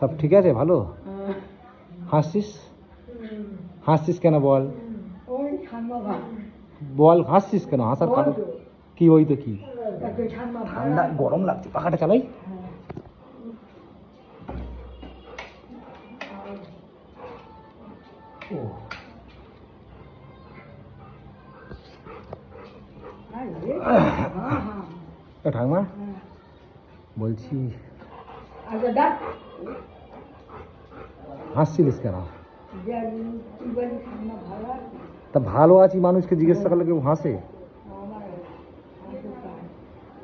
সব ঠিক আছে? ভালো? হাসছিস? হাসছিস কেন বল? বল হাসছিস কেন? হাসার কারণ কি? ওই তো কি ঠান্ডা গরম লাগছে, পাখাটা চালাই। ঠাকমা বলছি, হাসছিলিস কেন? তা ভালো আছি, মানুষকে জিজ্ঞাসা করলে কেউ হাসে?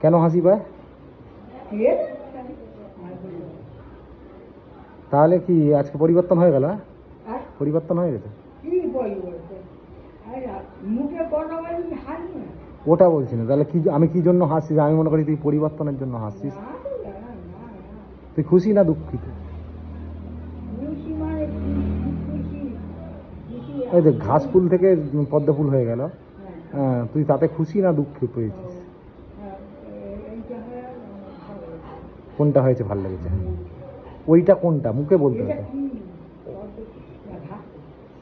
কেন হাসি পায়? তাহলে কি আজকে পরিবর্তন হয়ে গেল? পরিবর্তন হয়ে গেছে? ওটা বলছি না, তাহলে কি আমি কি জন্য হাসছিস? আমি মনে করি তুই পরিবর্তনের জন্য হাসছিস। তুই খুশি না দুঃখিত? এই যে ঘাস ফুল থেকে পদ্ম ফুল হয়ে গেল, হ্যাঁ, তুই তাতে খুশি না দুঃখ পেয়েছিস? কোনটা হয়েছে ভালো লেগেছে? ওইটা কোনটা মুখে বলতে হবে।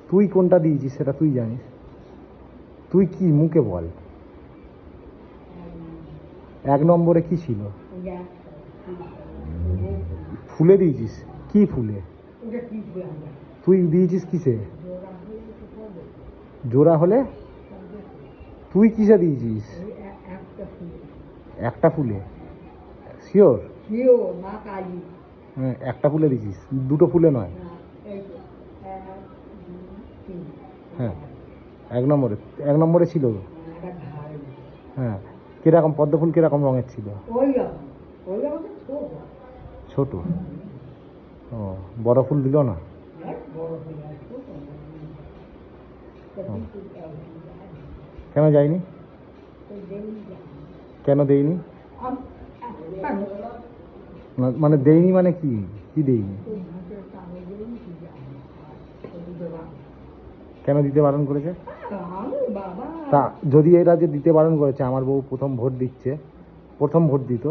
তুই কোনটা দিয়েছিস সেটা তুই জানিস। তুই কি মুখে বল। 1 নম্বরে কি ছিল? ফুলে দিয়েছিস? কি ফুলে? তুই দিয়েছিস কিসে? জোড়া হলে তুই কিসে দিয়েছিস? একটা ফুলে? শিওর? হ্যাঁ, একটা ফুলে দিয়েছিস, 2টো ফুলে নয়। হ্যাঁ, 1 নম্বরে ছিল। হ্যাঁ, কিরকম পদ্ম ফুল কিরকম রঙের ছিল? ছোট। ও, বড় ফুল দিল না? কেন যায়নি? কেন দেয়নি? মানে দেয়নি মানে কি? কি দেয়নি? কেন দিতে বারণ করেছে? তা যদি এরা যে দিতে বারণ করেছে, আমার বউ প্রথম ভোট দিচ্ছে, প্রথম ভোট দিত,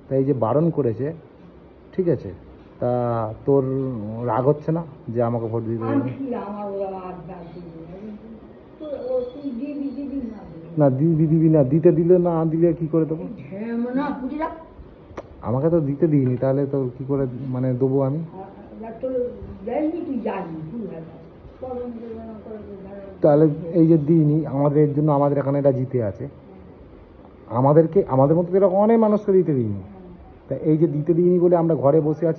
তাই এই যে বারণ করেছে, ঠিক আছে, তা তোর রাগ হচ্ছে না যে আমাকে ভোট দিতে দেয়নি? না দিবি না, দিতে দিলে না দিলে কি করে দেবো? আমাকে তো দিতে দিইনি, তাহলে তো কি করে মানে দেবো আমি? তাহলে এই যে দিইনি, আমাদের জন্য আমাদের এখানে এটা জিতে আছে, আমাদের মতো এরকম অনেক মানুষকে দিতে দিইনি, তা এই যে দিতে দিইনি বলে আমরা ঘরে বসে আছি।